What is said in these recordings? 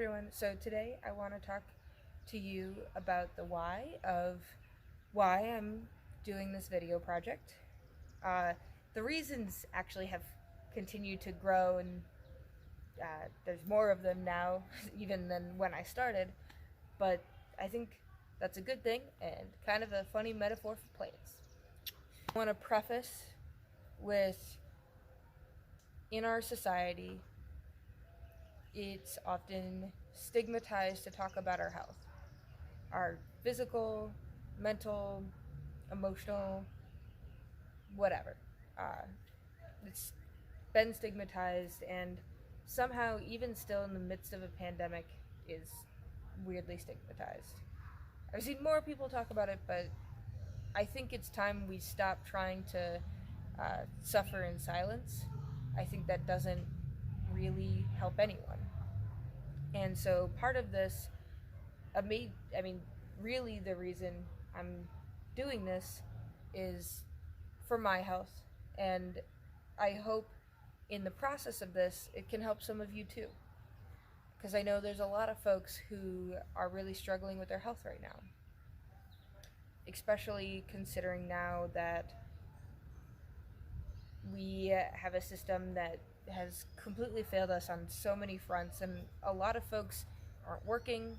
everyone. So today I want to talk to you about the why of why I'm doing this video project. Uh, the reasons actually have continued to grow, and there's more of them now even than when I started, but I think that's a good thing and kind of a funny metaphor for planes. I want to preface with, in our society, it's often stigmatized to talk about our health, our physical, mental, emotional, whatever. Uh, it's been stigmatized, and somehow, even still in the midst of a pandemic, is weirdly stigmatized. I've seen more people talk about it, but I think it's time we stop trying to suffer in silence. I think that doesn't really help anyone. And so part of this, really the reason I'm doing this is for my health. And I hope in the process of this, it can help some of you too. Because I know there's a lot of folks who are really struggling with their health right now. Especially considering now that we have a system that has completely failed us on so many fronts, and a lot of folks aren't working,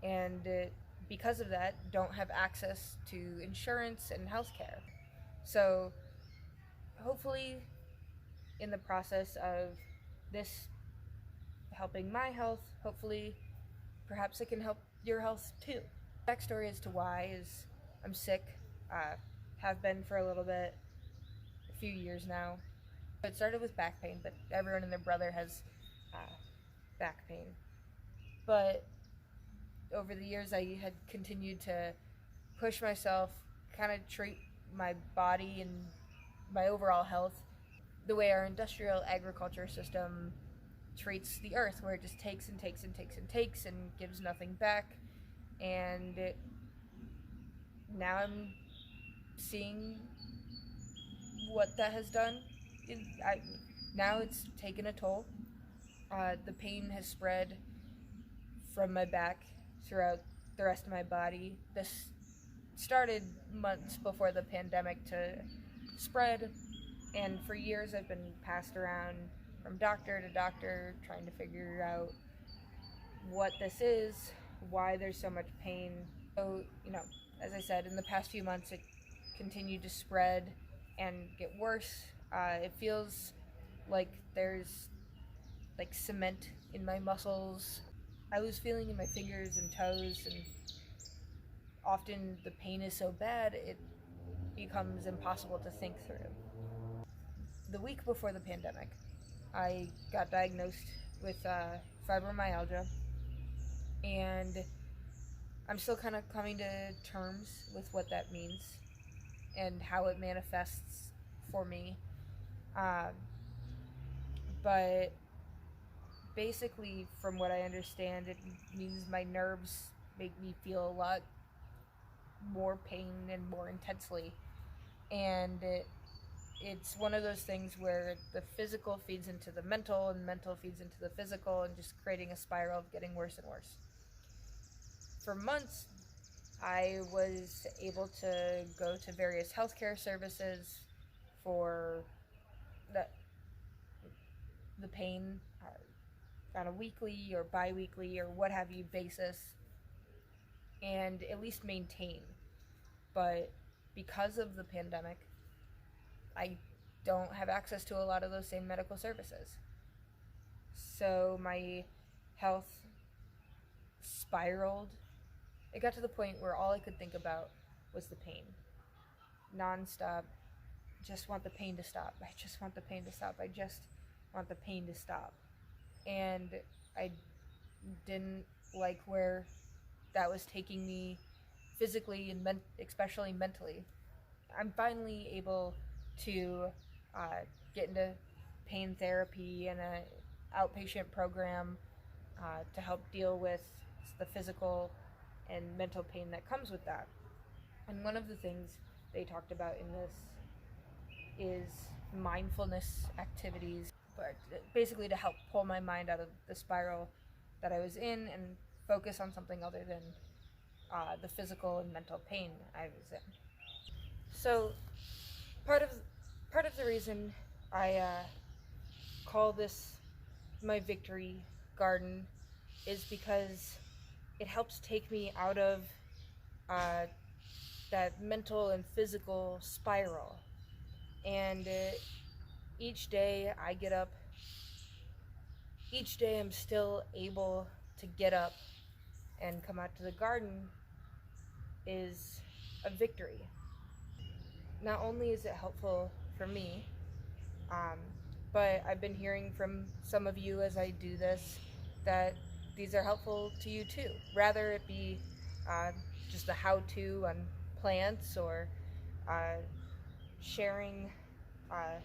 and because of that, don't have access to insurance and healthcare. So, hopefully, in the process of this helping my health, hopefully, perhaps it can help your health too. Backstory as to why is I'm sick, have been for a little bit, a few years now. It started with back pain, but everyone and their brother has back pain. But over the years, I had continued to push myself, kind of treat my body and my overall health the way our industrial agriculture system treats the earth, where it just takes and takes and takes and takes and gives nothing back. And now I'm seeing what that has done. Now it's taken a toll. The pain has spread from my back throughout the rest of my body. This started months before the pandemic to spread, and for years I've been passed around from doctor to doctor trying to figure out what this is, why there's so much pain. So, as I said, in the past few months it continued to spread and get worse. It feels like there's like cement in my muscles. I lose feeling in my fingers and toes, and often the pain is so bad it becomes impossible to think through. The week before the pandemic, I got diagnosed with fibromyalgia, and I'm still kind of coming to terms with what that means and how it manifests for me. But basically, from what I understand, it means my nerves make me feel a lot more pain and more intensely. And it's one of those things where the physical feeds into the mental, and mental feeds into the physical, and just creating a spiral of getting worse and worse. For months, I was able to go to various healthcare services for the pain on a weekly or bi-weekly or what have you basis, and at least maintain. But because of the pandemic, I don't have access to a lot of those same medical services. So my health spiraled. It got to the point where all I could think about was the pain. Non-stop. Just want the pain to stop. I just want the pain to stop. I just want the pain to stop. And I didn't like where that was taking me physically and especially mentally. I'm finally able to get into pain therapy and an outpatient program to help deal with the physical and mental pain that comes with that. And one of the things they talked about in this is mindfulness activities, but basically to help pull my mind out of the spiral that I was in and focus on something other than the physical and mental pain I was in. So part of the reason I call this my victory garden is because it helps take me out of uh, that mental and physical spiral. And each day I get up, each day I'm still able to get up and come out to the garden is a victory. Not only is it helpful for me, um, but I've been hearing from some of you as I do this that these are helpful to you too. Rather it be uh, just a how-to on plants or uh, sharing uh,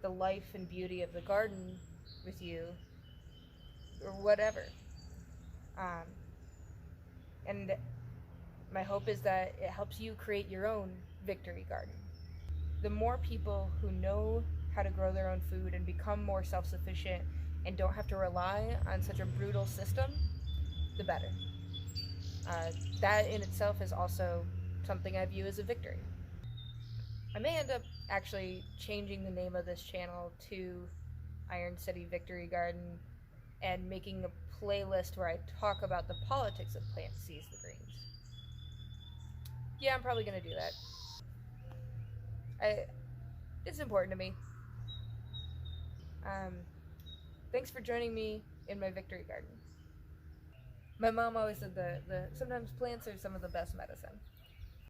the life and beauty of the garden with you or whatever. Um, and my hope is that it helps you create your own victory garden. The more people who know how to grow their own food and become more self-sufficient and don't have to rely on such a brutal system, the better. That in itself is also something I view as a victory. I may end up actually changing the name of this channel to Iron City Victory Garden and making a playlist where I talk about the politics of Plant Sees the Greens. Yeah, I'm probably gonna do that. It's important to me. Thanks for joining me in my victory garden. My mom always said that sometimes plants are some of the best medicine.